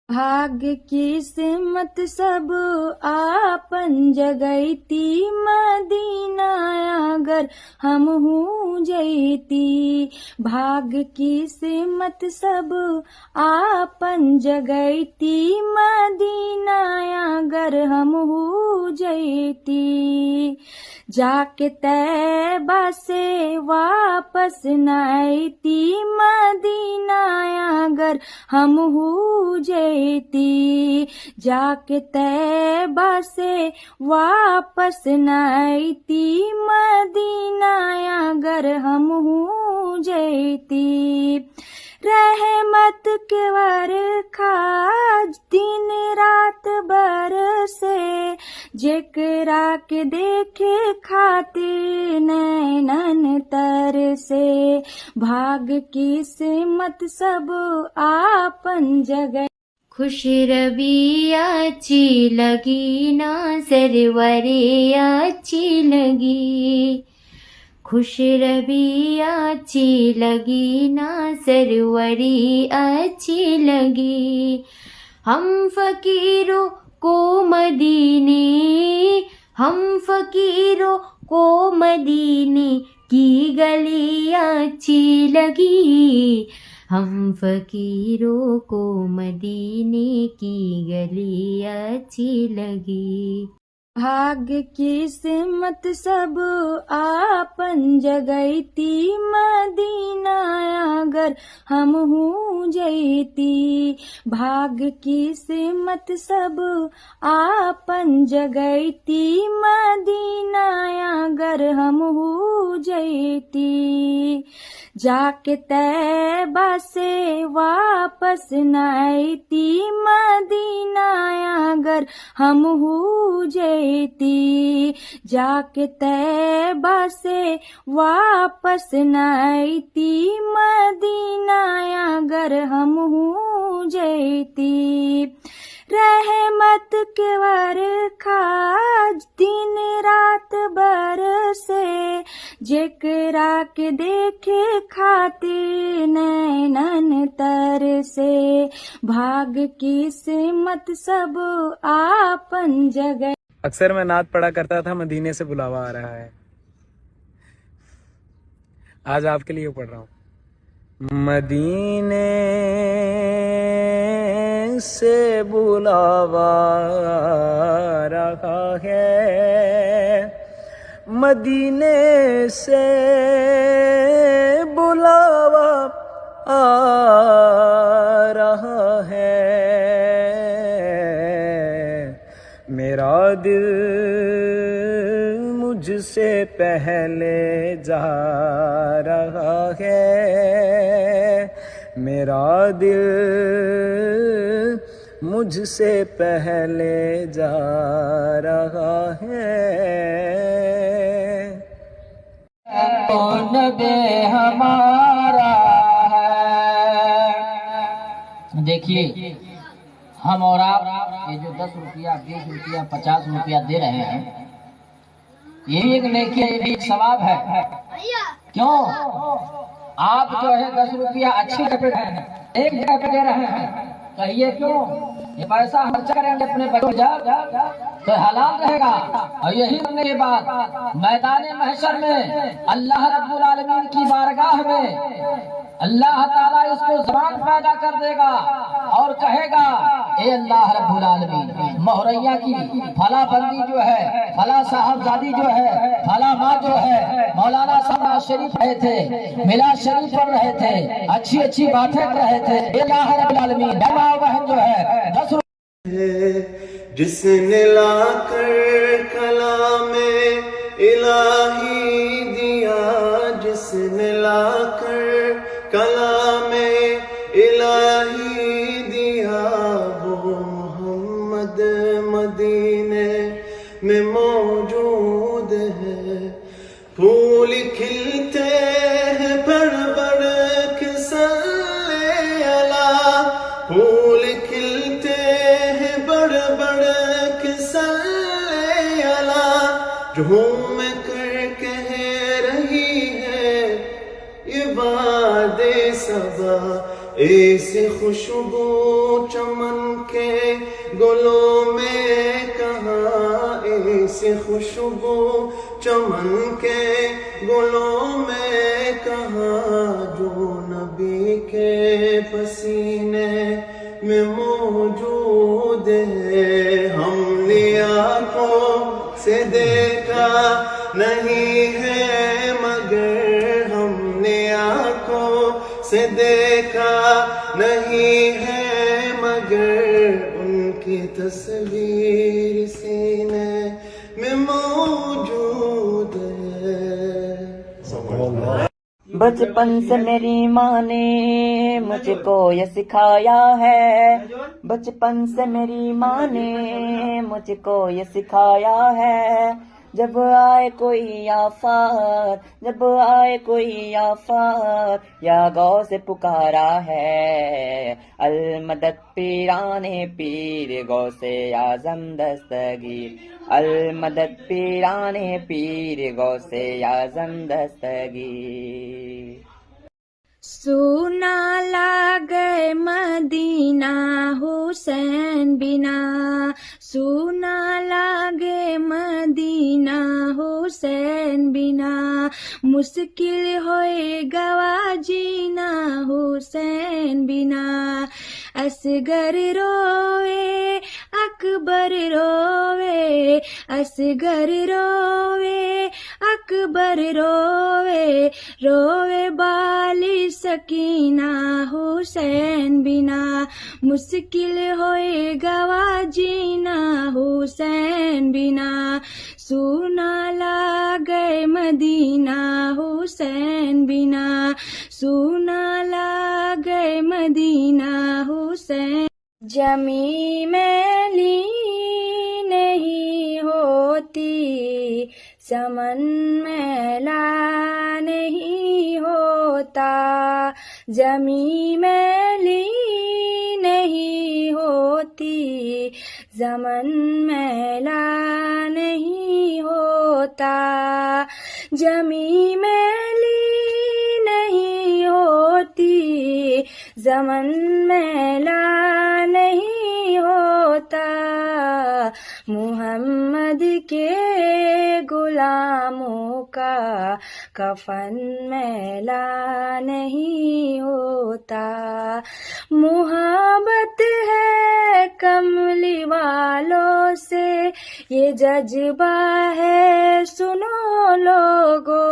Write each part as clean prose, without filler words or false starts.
भाग्य किस्मत सब आपन जगैती, मदीना अगर हम हूँ जैती। भाग्य किस्मत सब आपन जगैती, मदीना अगर हम हूँ जैती। जाके तैबा से वापस न आईती, मदीना अगर हम हूँ जैती। जाके तैबा से वापस न आईती, मदीना अगर हम हूँ जैती। रहमत के बरखा दिन रात बरसे, जेकरा के देखे खातिर नैनन तरसे। भाग्य किस्मत सब आपन जगह। खुश रबी अच्छी लगी ना सरवरे अच्छी लगी। खुश रबी अच्छी लगी ना सरवरी अच्छी लगी। हम फकीरों को मदीने, हम फकीरों को मदीने की गली अच्छी लगी। हम फकीरों को मदीने की गली अच्छी लगी। भाग्य किस्मत सब आपन जगैती, मदीना अगर हम हूँ जैती। भाग्य किस्मत सब आपन जगैती, मदीना अगर हम हूँ जैती। जाके तैबा से वापस न आईती, मदीना अगर हम हूँ जैती। जाके तैबा से वापस न आईती, मदीना अगर हम हूँ जैती। रहमत के बरखा दिन रात बरसे, जेकरा के देखे खातिर नैनन तरसे। भाग्य किस्मत सब आपन जगह। अक्सर मैं नात पढ़ा करता था, मदीने से बुलावा आ रहा है। आज आपके लिए पढ़ रहा हूँ। मदीने से बुलावा आ रहा है, मदीने से बुलावा आ रहा है। मेरा दिल मुझसे पहले जा रहा है। मेरा दिल मुझसे पहले जा रहा है। कौन दे हमारा है। देखिए, हम और आप ये जो 10 रुपया 20 रुपया 50 रुपया दे रहे हैं, ये एक नेकी है, ये भी एक सवाब है। क्यों? आप जो है 10 रुपया अच्छी जगह पे एक जगह पे दे रहे हैं, कहिए क्यों? ये पैसा खर्च करेंगे अपने बच्चों तो हलाल रहेगा। और यही करने के बाद मैदान महशर में अल्लाह रब्बुल आलमीन की बारगाह में अल्लाह ताला इसको ज़बान पैदा कर देगा और कहेगा, ए अल्लाह रब्बुल आलमीन, मोहरैया की फला बंदी जो है, फला साहबजादी जो है, फला माँ जो है, मौलाना साहब शरीफ रहे थे, मिलाद शरीफ पढ़ रहे थे, अच्छी अच्छी बातें कर रहे थे, ए अल्लाह रब्बुल आलमीन माँ बहन जो है 10 जिसने लाकर कलामे इलाही दिया, जिसने लाकर कलामे इलाही दिया, वो मोहम्मद मदीने में मौजूद है। फूल खिलते हैं बढ़ बढ़ के सल्ले अला, फूल खिलते हैं बढ़ बढ़ के सल्ले अला, झूम कर कह रही है ये वादे सबा, ऐसी खुशबू चमन के गुलों में कहाँ ऐसी खुशबू, चमन के गुलों में कहाँ जो नबी के पसीने में मौजूद है। हमने आँखों से देखा नहीं है मगर हमने आँखों से देखा नहीं है मगर उनकी तस्वीर सीने में मौजूद है। बचपन से मेरी माँ ने मुझको ये सिखाया है, बचपन से मेरी माँ ने मुझको ये सिखाया है, जब आए कोई आफत, जब आए कोई आफत या गौ से पुकारा है। अल मदद पीराने पीर गौ से आजम दस्तगीर, अल मदद पीराने पीर गौ से आजम दस्तगीर। सोना लागे मदीना हुसैन बिना, सोना लागे मदीना हुसैन बिना, मुश्किल होए गवा जीना हुसैन बिना। असगर रोवे अकबर रोवे, असगर रोवे अकबर रोवे, रोवे बाली सकीना हुसैन बिना, मुश्किल होए गवा जीना हुसैन बिना। सोना लागे मदीना हुसैन बिना, सोना लागे मदीना हुसैन। जमी मैली नहीं होती, समन मैला नहीं होता, जमी मैली नहीं होती, जमन मैला नहीं होता, जमी मैली नहीं होती, जमन मैला नहीं होता। मुहम्मद के गुलामों का कफन मैला नहीं होता। मुहब्बत है कमली वालों से ये जज्बा है सुनो लोगो,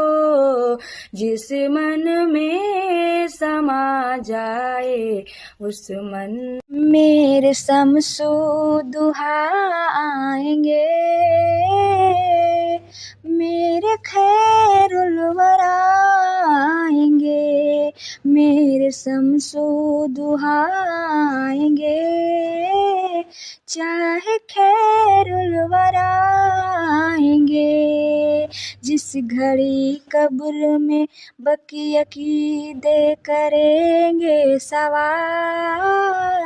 जिस मन में समा जाए उस मन। मेरे शम्सो दुहा आएंगे, मेरे खैरुल वरा आएंगे, मेरे शम्सो दुहा आएंगे, चाहे खैरुल वरा आएंगे। जिस घड़ी कब्र में बकी अकीदे करेंगे सवाल,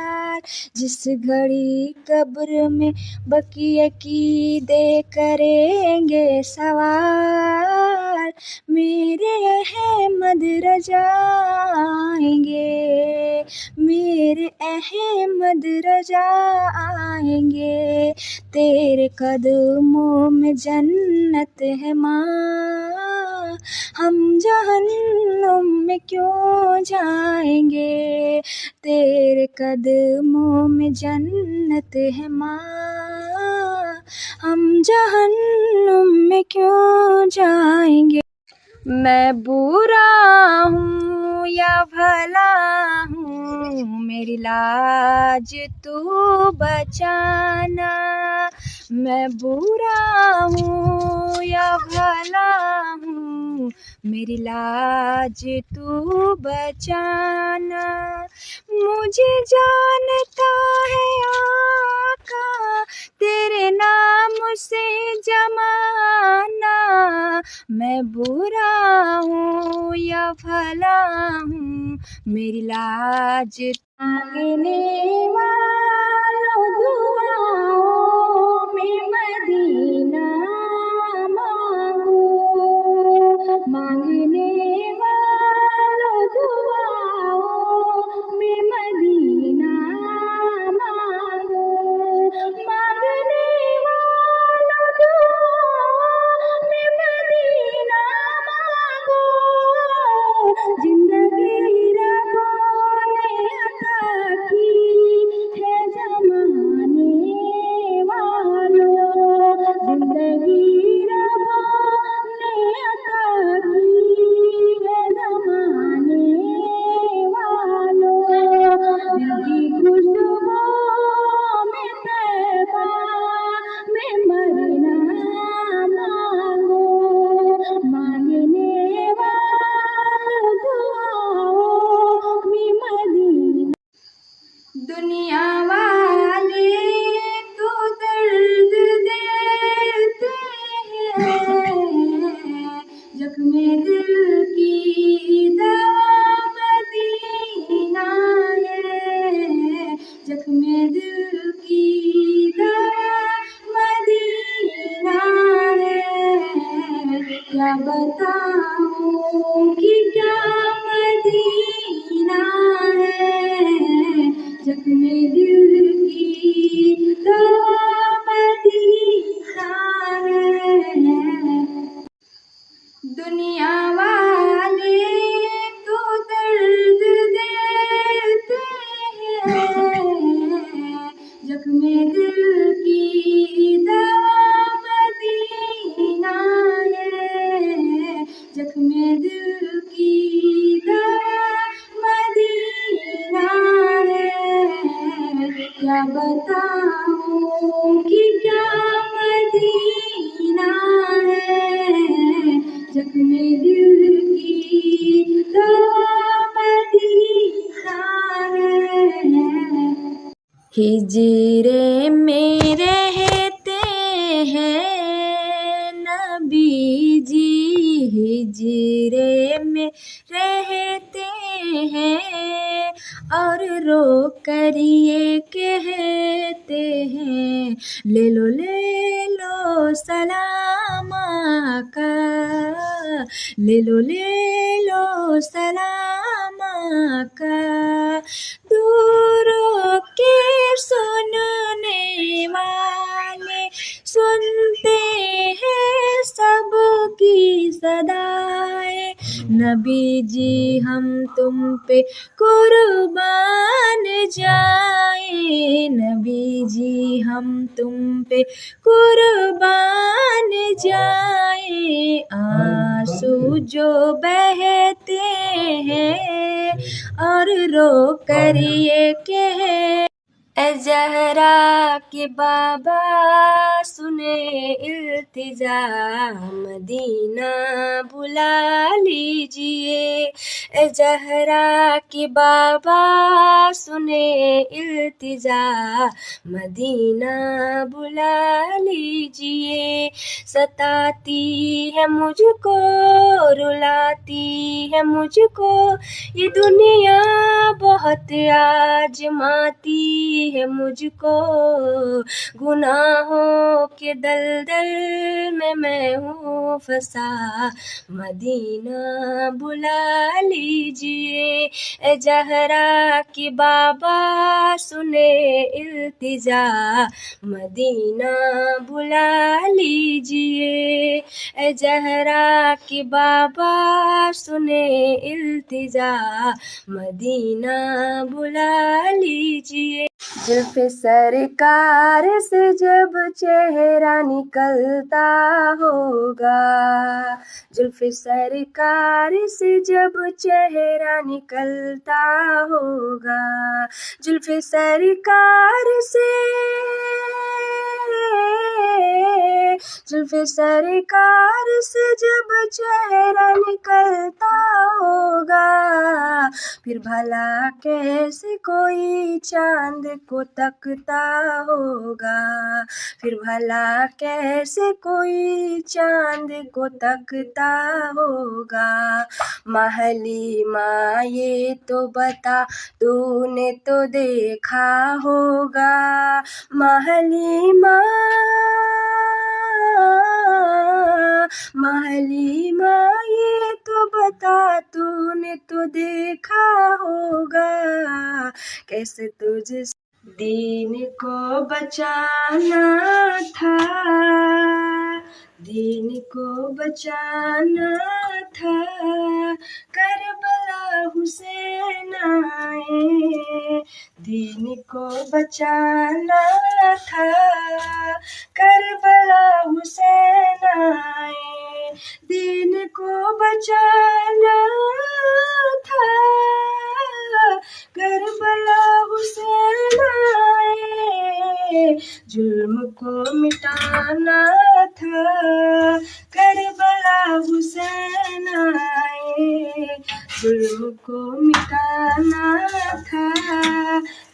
जिस घड़ी कब्र में बकी अकीदे करेंगे सवाल, मेरे अहमद रजा आएंगे, मेरे अहमद रजा आएंगे। तेरे कदमों में जन्नत है माँ, हम जहन्नुम में क्यों जाएंगे। तेरे कदमों में जन्नत है माँ, हम जहन्नुम में क्यों जाएंगे। मैं बुरा हूँ या भला हूँ, मेरी लाज तू बचाना। मैं बुरा हूँ या भला हूँ, मेरी लाज तू बचाना। मुझे जानता है आका तेरे नाम से जमाना। मैं बुरा हूँ या भला हूँ, मेरी लाज मांगने वालों दुआओं में मदीना मांगो, मांगने वालों दुआओं में मदीना मांगो। की दवा मदीना है। क्या बताऊं कि क्या मदीना है, जख्मे दिल की दवा मदीना है। दुनिया वाले तो दर्द देते हैं, जख्मे दिल की दवा मदीना है, जख्मे दिल की दवा मदीना है। क्या बताऊं कि क्या मदीना है, जख्मे दिल की दवा मदीना है। हिजरे में रहते हैं नबी जी, हिजरे में रहते हैं और रो कर ये कहते हैं, ले लो सलाम आका, ले लो सलाम आका। दूरों के सुनने वाले सुनते हैं सबकी सदाएं, नबी जी हम तुम पे कुर्बान जाए, नबी जी हम तुम पे कुर्बान जाए। आंसू जो बहते हैं और रो कर ये कहे, ए ज़हरा के बाबा सुने इल्तिजा, मदीना बुला लीजिए। ए ज़हरा के बाबा सुने इल्तिजा, मदीना बुला लीजिए। सताती है मुझको, रुलाती है मुझको ये दुनिया, बहुत आजमाती है मुझको। गुनाहों के दलदल में मैं हूँ फंसा, मदीना बुला लीजिए। ए ज़हरा की बाबा सुने इल्तिजा, मदीना बुला लीजिए। ए ज़हरा की बाबा सुने इल्तिजा, मदीना बुला लीजिए। जुल्फ़े सरकार से जब चेहरा निकलता होगा, जुल्फ़े सरकार से जब चेहरा निकलता होगा, जुल्फ़े सरकार से, जुल्फ़े सरकार से जब चेहरा निकलता होगा, फिर भला कैसे कोई चांद को तकता होगा, फिर भला कैसे कोई चांद को तकता होगा। महली माँ ये तो बता तूने तो देखा होगा, महली माँ, महली माँ ये तो बता तूने तो देखा होगा, कैसे तुझे दीन को बचाना था, दीन को बचाना था। करबला हुसैन आए, दीन को बचाना था। करबला हुसैन आए, दीन को बचाना था। करबला हुसैन आए, जुल्म को मिटाना था। करबला हुसैन आए, जुल्म को मिटाना था।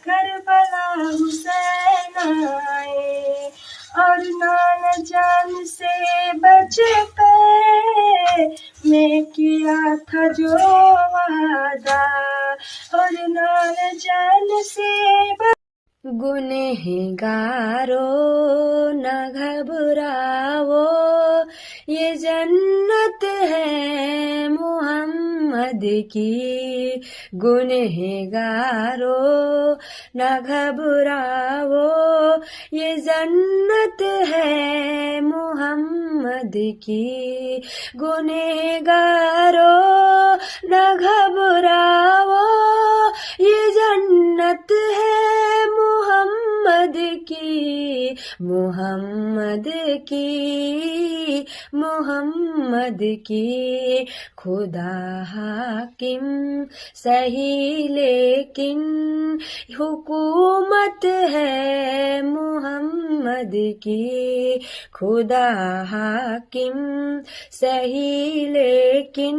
करबला हुसैन आए, और नाना जान से बच पे मैं किया था जो वादा, और नाना जान से गुनहगारो न घबराओ, ये जन्नत है मोहम्मद की। गुनहगारो न घबराओ, ये जन्नत है मोहम्मद की। गुनहगारो न घबराओ, ये जन्नत है मोहम्मद की। मोहम्मद की, मोहम्मद की। खुदा हाकिम सही लेकिन हुकूमत है मोहम्मद की। खुदा हाकिम सही लेकिन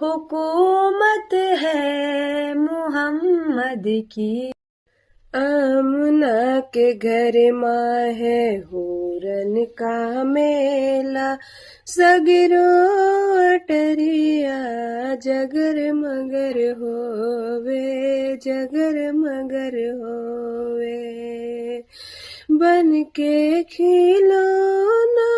हुकूमत है मोहम्मद की। आमना के घर माँ है हूरन का मेला, सगरो अटरिया जगर मगर होवे, जगर मगर होवे। बन के खिलौना,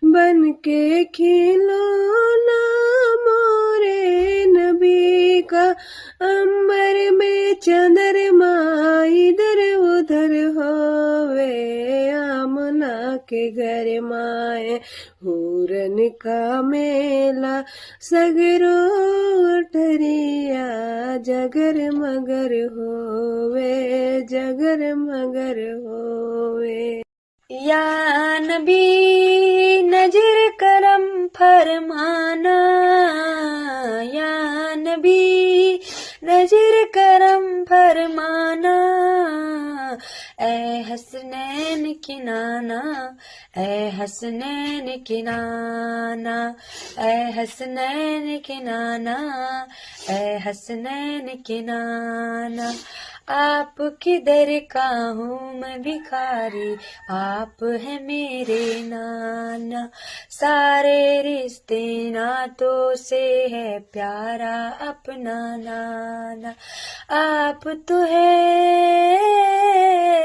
बन के खिलौना मोरे नबी का, अंबर में चंद्रमा इधर उधर होवे। आमना के घर माए हूरन का मेला, सगरो ठरिया जगर मगर होवे, जगर मगर होवे। या नबी नजर करम फरमाना, या नबी नजर करम फरमाना। ए हसनैन की नाना, ए हसनैन की नाना, ए हसनैन की नाना, ए हसनैन की नाना। आप किधर का हूँ मैं भिखारी, आप है मेरे नाना। सारे रिश्ते नातों से है प्यारा अपना नाना। आप तो है,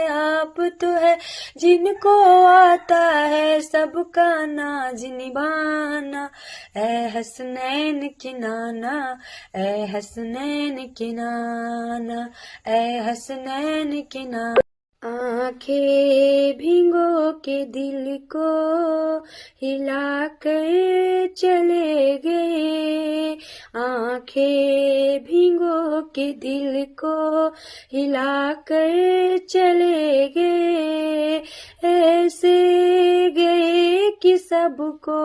आप तो है जिनको आता है सबका नाज निभाना। ए हसनैन की नाना, ए हसनैन की नाना, ए हसनैन की नाना। आंखें भिगो के दिल को हिला कर चले गए, आंखें भिगो के दिल को हिला कर चले गए। ऐसे गए कि सबको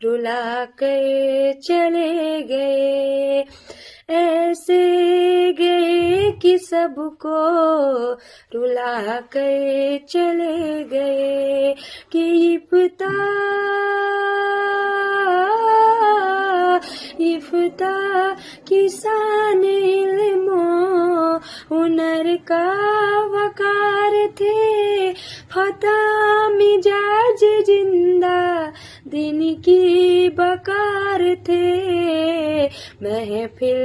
रुला कर चले गए, ऐसे गए कि सबको रुला कर चले गए। कि इफ्ता किसान इल्मो हुनर का वकार थे, फता मिजाज जिंदा दिन की बकार थे। महफिल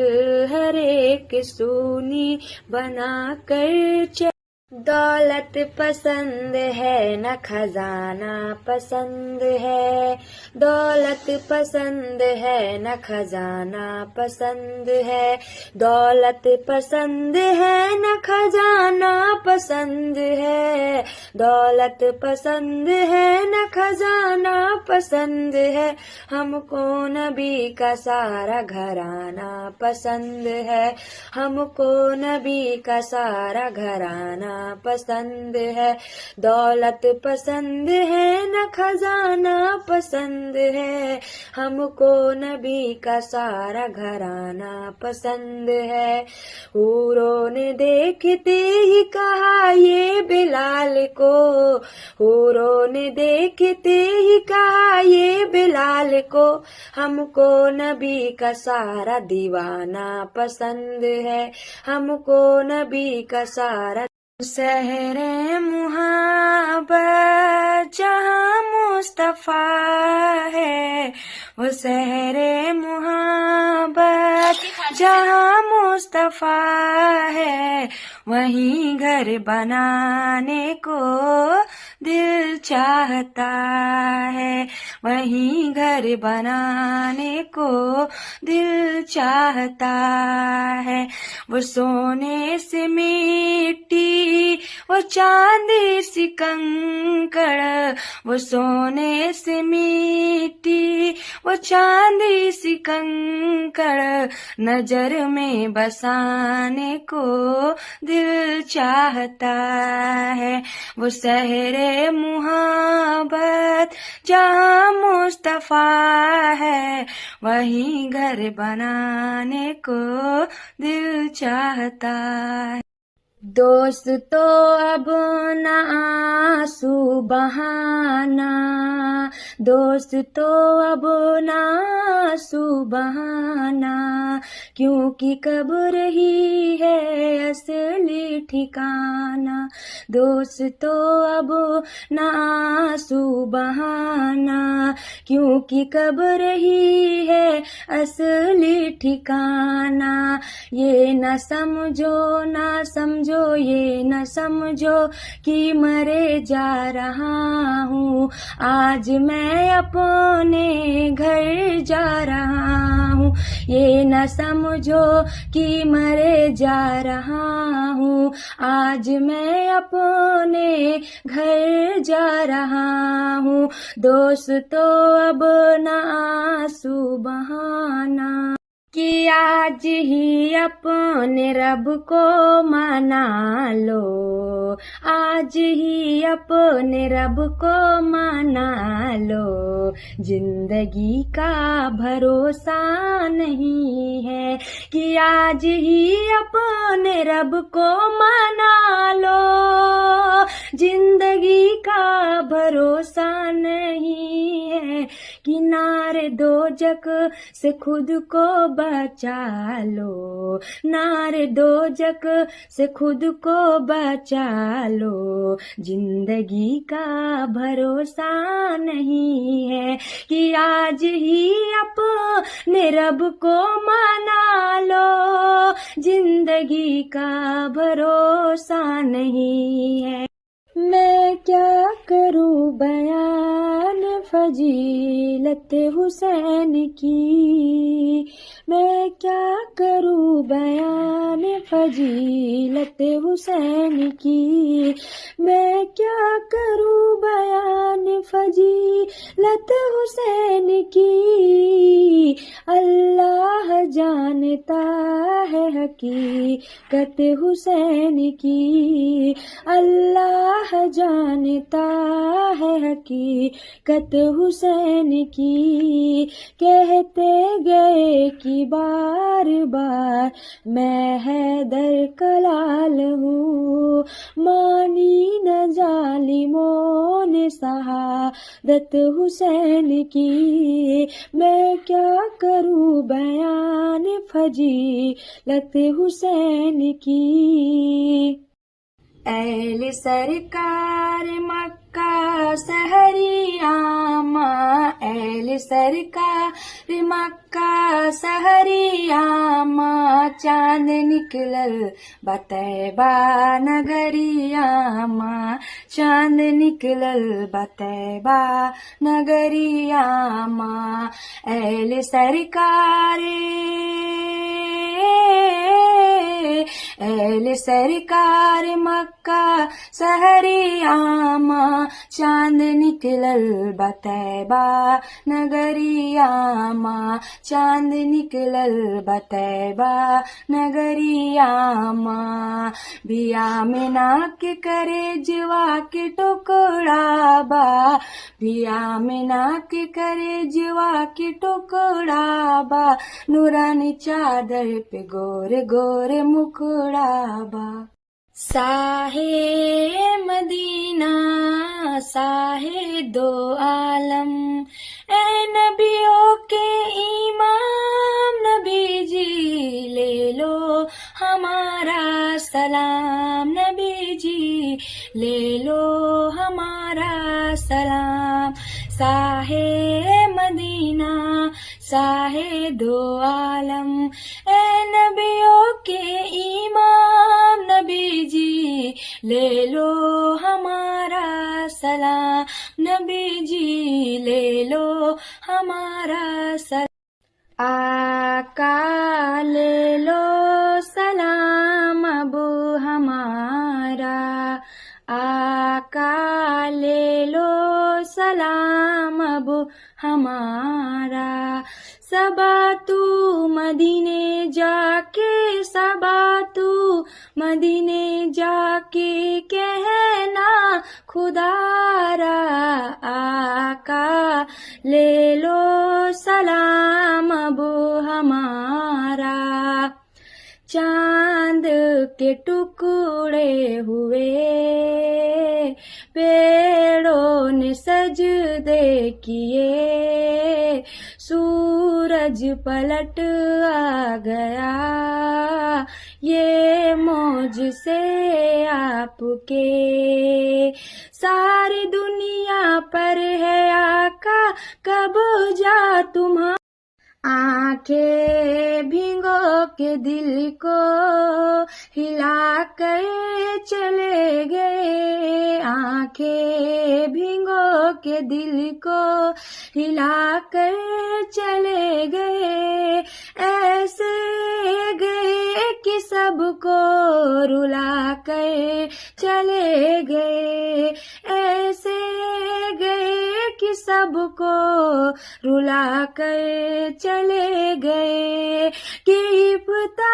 हर एक सूनी बना कर दौलत पसंद है न खजाना पसंद है, दौलत पसंद है न खजाना पसंद है। दौलत पसंद है न खजाना पसंद है, दौलत पसंद है न खजाना पसंद है। हमको नबी का सारा घराना पसंद है, हमको नबी का सारा घराना पसंद है। दौलत पसंद है न खजाना पसंद है, हमको नबी का सारा घराना पसंद है। हूरों ने देखते ही कहा ये बिलाल को, हूरों ने देखते ही कहा ये बिलाल को। हमको नबी का सारा दीवाना पसंद है, हमको नबी का सारा सहरे मुहब्बत जहाँ मुस्तफा है, वो सहरे मुहब्बत जहाँ मुस्तफा है, वहीं घर बनाने को दिल चाहता है, वहीं घर बनाने को दिल चाहता है। वो सोने से मिट्टी, वो चांदी सी कंकड़, वो सोने से मिट्टी, वो चांदी सी कंकड़, नजर में बसाने को दिल चाहता है। वो सहरे मुहब्बत जहाँ मुस्तफा है, वहीं घर बनाने को दिल चाहता है। दोस्त तो अब न आंसू बहाना, दोस्त तो अब न आंसू बहाना, क्योंकि कब्र ही है असली ठिकाना। दोस्त तो अब न आंसू बहाना, क्योंकि कब्र ही है असली ठिकाना। ये न समझो न समझो, ये न समझो कि मरे जा रहा हूँ, आज मैं अपने घर जा रहा हूँ। ये न समझो कि मरे जा रहा हूँ, आज मैं अपने घर जा रहा हूँ। दोस्तों अब न आंसू बहाना, कि आज ही अपने रब को मना लो, आज ही अपने रब को मना लो। जिंदगी का भरोसा नहीं है, कि आज ही अपने रब को मना लो। जिंदगी का भरोसा नहीं है, किनारे दोजक से खुद को बचा लो, नारे दोजक से खुद को बचा लो। जिंदगी का भरोसा नहीं है, कि आज ही अपने रब को मना लो। जिंदगी का भरोसा नहीं है। मैं क्या करूं बयान फजीलत हुसैन की, मैं क्या करूं बयान फजीलत हुसैन की, मैं क्या करूं बयान फजीलत हुसैन की। अल्लाह जानता है हकीकत हुसैन की, अल्लाह जानता है हकीकत हुसैन की। कहते गए कि बार बार मैं हैदर का लाल हूँ, मानी न जालिमों ने शहादत हुसैन की। मैं क्या करूँ बयान फजीलत हुसैन की। ऐल सरकार मक्का सहरियामा, ऐल सरकार मक्का सहरियामा, चांद निकलल बतैबा नगरियामा, चांद निकलल बतैबा नगरियामा। ऐल सरकार ऐल सरकार मक्का सहरियामा, चांद निकलल बतैबा नगरियामा, चांद निकलल बतैबा नगरियामा। बिया में नाक करे जवा के टुकड़ा बा, बिया में नाक करे जवा के टुकड़ा बा, नूरानी चादर पे गोरे गोरे मुखड़ा बा। साहे मदीना साहे दो आलम, ए नबियों के इमाम नबी जी, ले लो हमारा सलाम नबी जी, ले लो हमारा सलाम। साहे मदीना साहे दो आलम, ए नबियों के इमाम नबी जी, ले लो हमारा सलाम। नबी जी ले लो हमारा सलाम। आका ले लो सलाम अब हमारा, आका ले लो सलाम अब हमारा। सबा तू मदीने जाके, सबा तू मदीने जाके कहना खुदारा, आका ले लो सलाम अब हमारा। चांद के टुकड़े हुए पेड़ों ने सजदे किए, सूरज पलट आ गया ये मौज से आपके। सारी दुनिया पर है आका कब्जा तुम्हारा, आंखें भिगो के दिल को हिला कर चले गए, आंखें भिगो के दिल को हिला कर चले गए। ऐसे गए कि सबको रुला कर चले गए, ऐसे गए कि सबको रुला कर चले गए। कि इफ्ता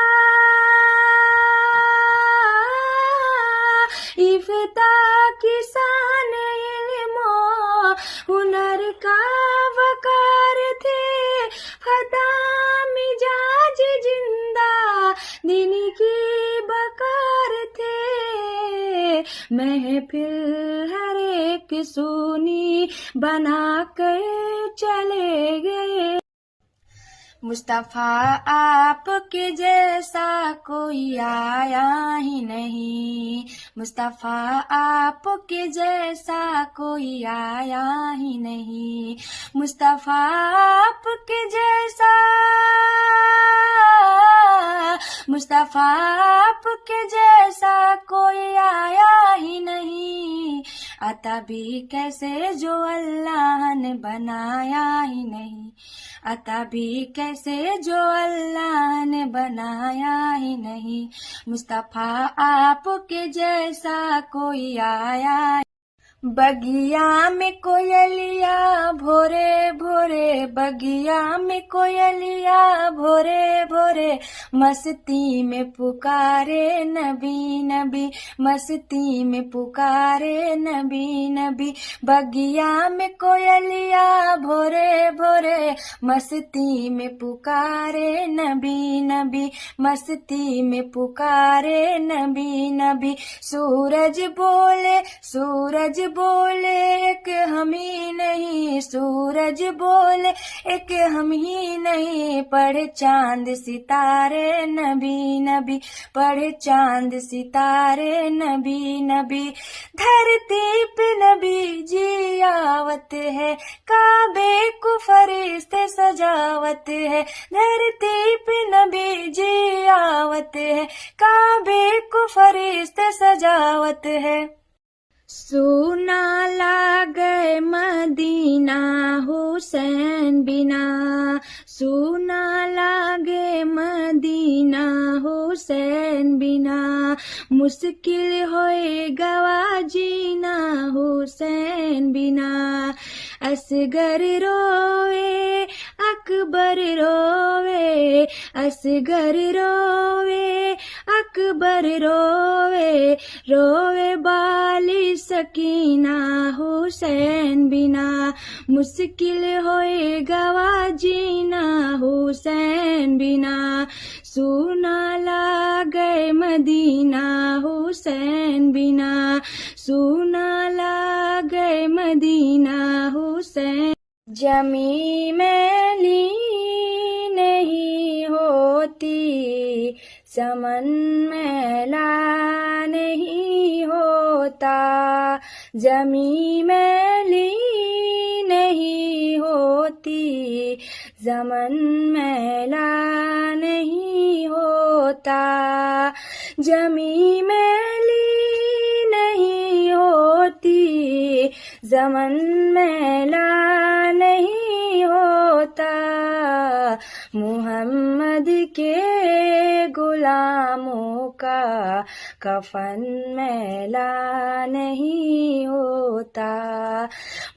किसान इल्मो हुनर का वकार थे, फता मिजाज जिंदा दिन की बकार थे। महफिल हर एक सुनी बना कर चले गए। मुस्तफा आपके जैसा कोई आया ही नहीं, मुस्तफा आपके जैसा कोई आया ही नहीं, मुस्तफा आपके जैसा, मुस्तफा आपके जैसा कोई आया ही नहीं। अता भी कैसे जो अल्लाह ने बनाया ही नहीं, अता भी कैसे जो अल्लाह ने बनाया ही नहीं। मुस्तफा आपके जैसा कोई आया। बगिया में कोयलिया भोरे भोरे, बगिया में कोयलिया भोरे भोरे, मस्ती में पुकारे नबी नबी, मस्ती में पुकारे नबी नबी। बगिया में कोयलिया भोरे भोरे, मस्ती में पुकारे नबी नबी, मस्ती में पुकारे नबी नबी। सूरज बोले, सूरज बोले एक हम ही नहीं, सूरज बोले एक हम ही नहीं। पढ़े चांद सितारे नबी नबी, पढ़े चांद सितारे नबी नबी। धरती पे नबी जी आवत है, काबे को फरिश्ते सजावत है। धरती पे नबी जी आवत है, काबे को फरिश्ते सजावत है। सुना लागे मदीना हुसैन बिना, सुना लागे मदीना हुसैन बिना। मुश्किल होए गवा जीना हुसैन बिना। असगर रोवे अकबर रोवे, असगर रोवे अकबर रोवे, रोवे बाली सकीना हुसैन बिना। मुश्किल होए गवा जीना हुसैन बिना। सुना लागे मदीना हुसैन बिना, सुना लागे मदीना हुसैन। जमी मैली नहीं होती, चमन मैला नहीं होता, जमी मैली नहीं होती, जमन मैला नहीं होता, जमी मैली नहीं होती, जमन मैला नहीं होता। मुहम्मद के गुलामों का कफन मैला नहीं होता।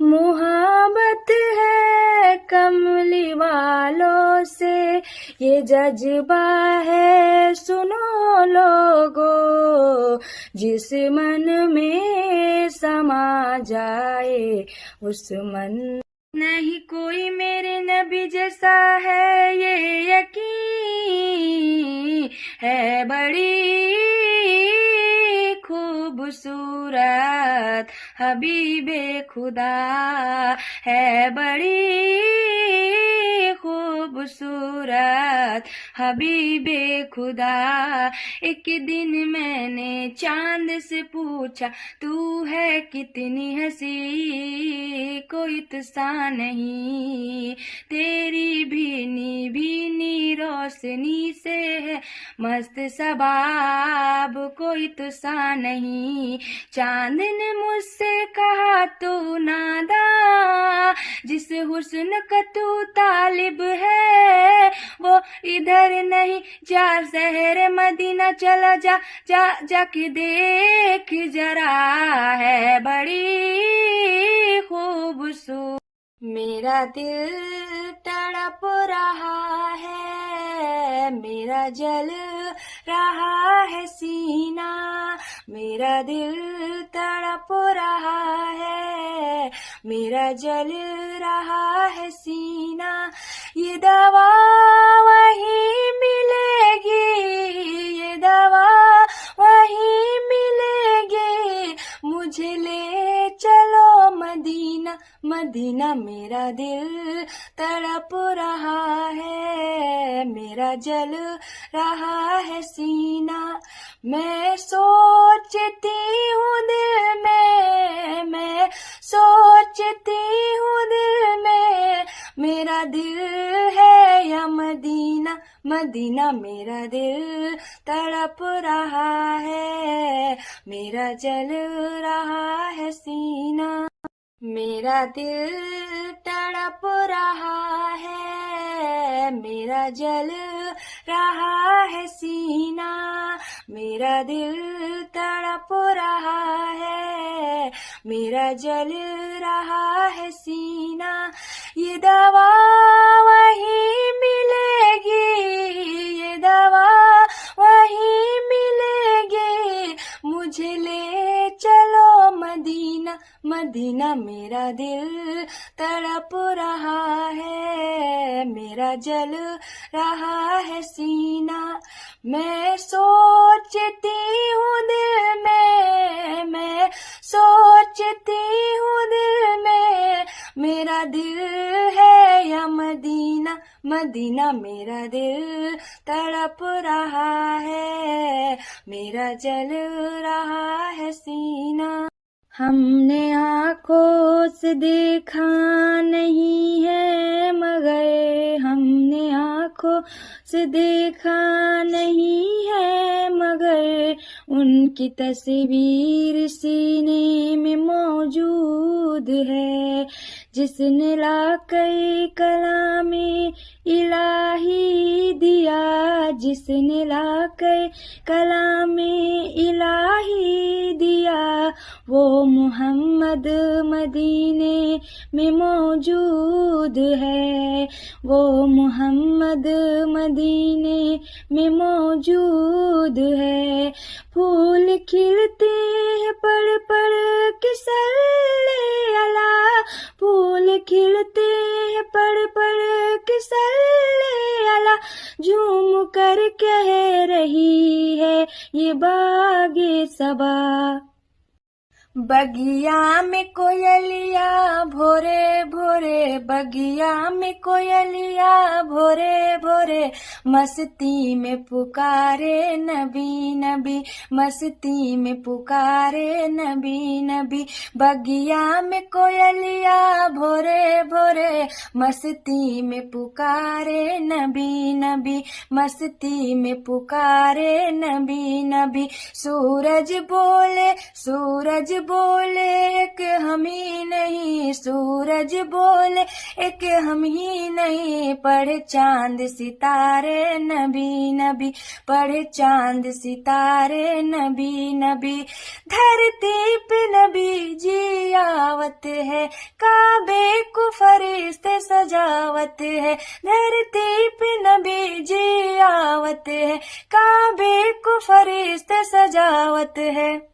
मुहब्बत है कमली वालों से, ये जज्बा है सुनो लोगो, जिस मन में समा जाए उस मन। नहीं कोई मेरे नबी जैसा है ये यकीन है, बड़ी खूबसूरत हबीबे खुदा है, बड़ी खूबसूरत हबीबे खुदा। एक दिन मैंने चांद से पूछा, तू है कितनी हंसी, कोई तुसा नहीं, तेरी भीनी भीनी रोशनी से है मस्त सबाब, कोई तुसा नहीं। चांद ने मुझसे कहा, तू नादा, जिस हुस्न का तू तालिब है वो इधर नहीं, जा शहर मदीना चला जा, जाके देख जरा, है बड़ी खूबसूरत। मेरा दिल तड़प रहा है, मेरा जल रहा है सीना, मेरा दिल तड़प रहा है, मेरा जल रहा है सीना। ये दवा वहीं मिलेगी, ये दवा वहीं मिलेगी, मुझे ले चलो मदीना, मदीना। मेरा दिल तड़प रहा है, मेरा जल रहा है सीना। मैं सोचती हूँ दिल में, मैं सोचती हूँ दिल में, मेरा दिल है या मदीना, मदीना। मेरा दिल तड़प रहा है, मेरा जल रहा है सीना। मेरा दिल तड़प रहा है, मेरा जल रहा है सीना, मेरा दिल तड़प रहा है, मेरा जल रहा है सीना। ये दवा वहीं मिलेगी, ये दवा वहीं मिलेगी, मुझे ले चलो मदीना, मदीना। मेरा दिल तड़प रहा है, मेरा जल रहा है सीना। मैं सोचती हूँ दिल में, मैं सोचती हूँ दिल में, मेरा दिल है या मदीना, मदीना। मेरा दिल तड़प रहा है, मेरा जल रहा है सीना। हमने आँखों से देखा नहीं है मगर, हमने आँखों से देखा नहीं है मगर, उनकी तस्वीर सीने में मौजूद है। जिसने लाकर कलामे इलाही दिया, जिसने लाकर कलामे इलाही दिया, वो मोहम्मद मदीने में मौजूद है, वो मोहम्मद मदीने में मौजूद है। फूल खिलते हैं पड़ पड़ के सल्ले अला, फूल खिलते हैं पड़ पड़ के सल्ले अला, झूम कर कह रही है ये बागे सबा। बगिया में कोयलिया भोरे भोरे, बगिया में कोयलिया भोरे भोरे, मस्ती में पुकारे नबी नबी, मस्ती में पुकारे नबी नबी। बगिया में कोयलिया भोरे भोरे, मस्ती में पुकारे नबी नबी, मस्ती में पुकारे नबी नबी। सूरज बोले, सूरज बोले एक हम ही नहीं, सूरज बोले एक हम ही नहीं, पढ़े चांद सितारे नबी नबी, पढ़े चांद सितारे नबी नबी। धरती पे नबी जी आवत है, काबे को फरिश्ते सजावत है। धरती पे नबी जी आवत है, काबे को फरिश्ते सजावत है।